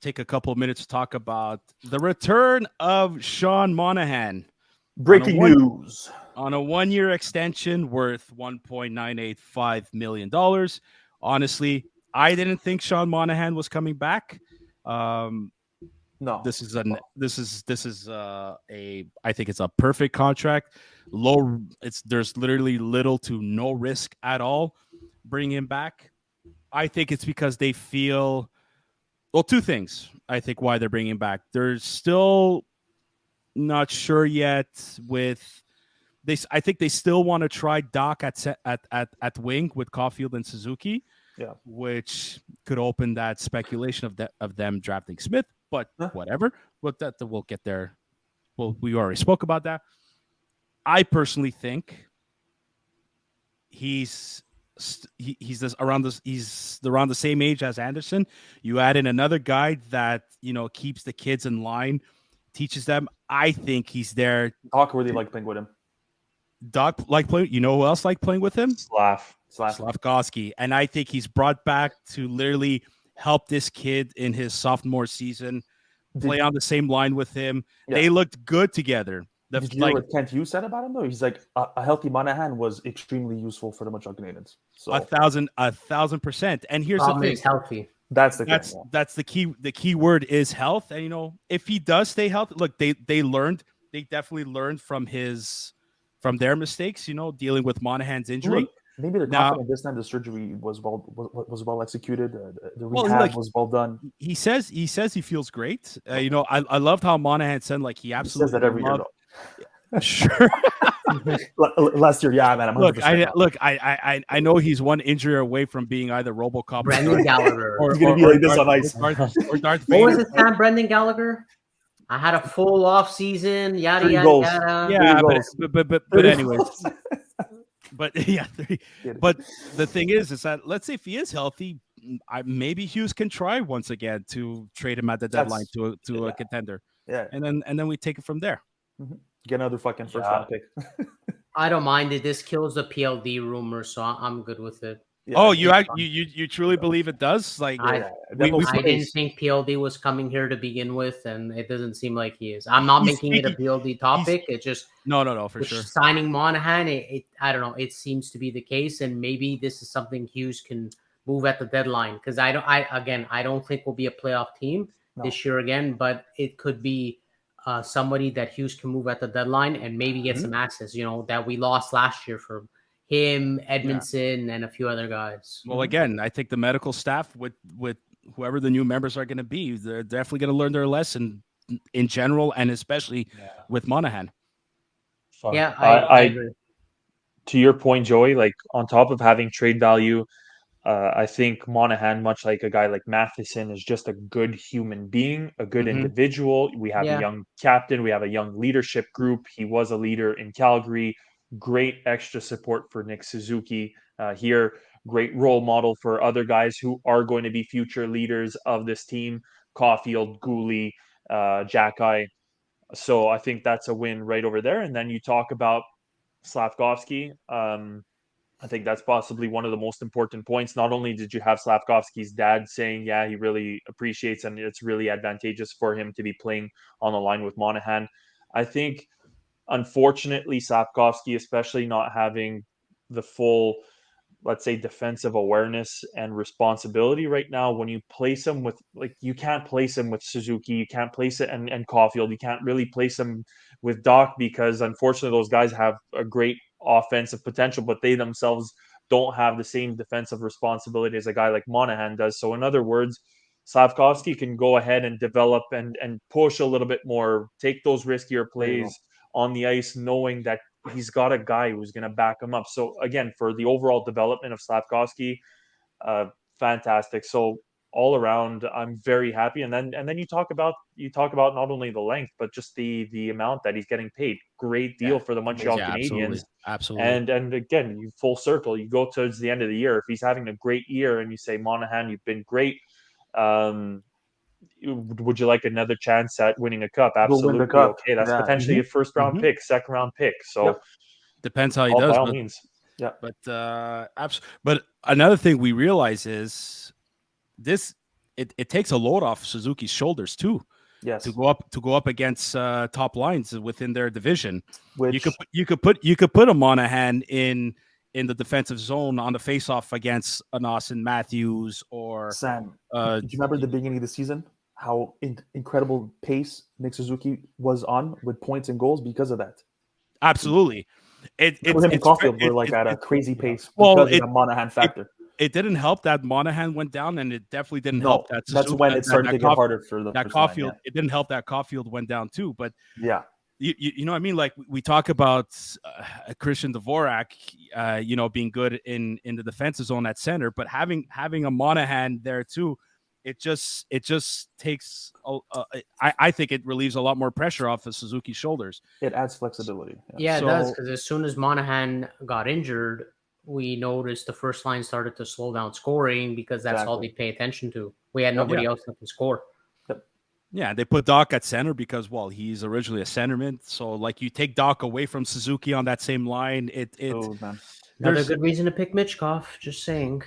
take a couple of minutes to talk about the return of Sean Monahan. Breaking news. On a 1-year extension worth $1.985 million. Honestly, I didn't think Sean Monahan was coming back. No, this is I think it's a perfect contract. There's literally little to no risk at all bringing him back. I think it's because they feel, well, two things. I think why they're bringing him back. They're still not sure yet with this. I think they still want to try Doc at wing with Caulfield and Suzuki. Yeah, which could open that speculation of them drafting Smith, but whatever. But we'll get there. Well, we already spoke about that. I personally think he's around the same age as Anderson. You add in another guy that keeps the kids in line, teaches them. I think he's there. Doc really liked playing with him. Doc liked playing. You know who else liked playing with him? Slavkovsky. And I think he's brought back to literally help this kid in his sophomore season, play on the same line with him. Yeah. They looked good together. Did you hear what Kent Hughes said about him, though? He's like, a healthy Monahan was extremely useful for the Montreal Canadiens. So 1,000%. And here's the thing. Healthy. That's the key. The key word is health. And, if he does stay healthy, look, they definitely learned from their mistakes, dealing with Monahan's injury. Look, maybe they're confident this time the surgery was well executed. The rehab was well done. He says he feels great. I loved how Monahan said he absolutely says that every year. Sure. Last year, yeah, man. I'm I know he's one injury away from being either RoboCop, Brendan Gallagher, or he's gonna be like this on ice, or Darth Vader. What was his name, Brendan Gallagher? I had a full off season. Yada yada yada. Yeah, but anyways. But yeah, but the thing is that let's say if he is healthy, maybe Hughes can try once again to trade him at the deadline to a contender. Yeah, and then we take it from there. Mm-hmm. Get another fucking first round pick. I don't mind it. This kills the PLD rumor, so I'm good with it. Yeah, you truly believe it does? I didn't think PLD was coming here to begin with, and it doesn't seem like he is. I'm not making it a PLD topic. It just no for sure. Signing Monahan, I don't know. It seems to be the case, and maybe this is something Hughes can move at the deadline because I don't think we'll be a playoff team this year again, but it could be somebody that Hughes can move at the deadline and maybe get some access. That we lost last year for him, Edmondson, and a few other guys. Well, again, I think the medical staff with whoever the new members are going to be, they're definitely going to learn their lesson in general, and especially with Monahan. Yeah, I agree. To your point, Joey, on top of having trade value, I think Monahan, much like a guy like Matheson, is just a good human being, a good individual. We have a young captain. We have a young leadership group. He was a leader in Calgary. Great extra support for Nick Suzuki here. Great role model for other guys who are going to be future leaders of this team. Caulfield, Gooley, Jacky. So I think that's a win right over there. And then you talk about Slavkovsky. I think that's possibly one of the most important points. Not only did you have Slavkovsky's dad saying, yeah, he really appreciates and it's really advantageous for him to be playing on the line with Monahan. I think, unfortunately, Slavkovsky, especially not having the full, let's say, defensive awareness and responsibility right now, when you place him with, you can't place him with Suzuki, you can't place it and Caulfield, you can't really place him with Doc because, unfortunately, those guys have a great offensive potential, but they themselves don't have the same defensive responsibility as a guy like Monahan does. So in other words, Slavkovsky can go ahead and develop and push a little bit more, take those riskier plays on the ice, knowing that he's got a guy who's going to back him up. So again, for the overall development of Slavkovsky, fantastic. So all around, I'm very happy. And then you talk about not only the length, but just the amount that he's getting paid. Great deal for the Montreal Canadiens. Absolutely. And again, you full circle. You go towards the end of the year. If he's having a great year, and you say, Monahan, you've been great. Would you like another chance at winning a cup? Absolutely. Win the cup. Okay, that's potentially a first round pick, second round pick. So depends how he does. By all means. Yeah. But another thing we realize is this it takes a load off Suzuki's shoulders too. Yes. To go up against top lines within their division. Which you could put a Monahan in the defensive zone on the faceoff against an Austin Matthews or Sam. Uh, do you remember the beginning of the season? How incredible pace Nick Suzuki was on with points and goals because of that. Absolutely. Him and Caulfield were like at a crazy pace because of the Monahan factor. It didn't help that Monahan went down, and it definitely didn't help that Suzuki, that's when it started to get harder for the Caulfield. Line, yeah. It didn't help that Caulfield went down too. But yeah, you know what I mean? Like we talk about Christian Dvorak, being good in the defensive zone at center, but having a Monahan there too, it just takes. I think it relieves a lot more pressure off of Suzuki's shoulders. It adds flexibility. Yeah, it does, because as soon as Monahan got injured, we noticed the first line started to slow down scoring because that's all they pay attention to. We had nobody else that can score. Yeah, they put Doc at center because, he's originally a centerman. So, like, you take Doc away from Suzuki on that same line. Another good reason to pick Michkov. Just saying.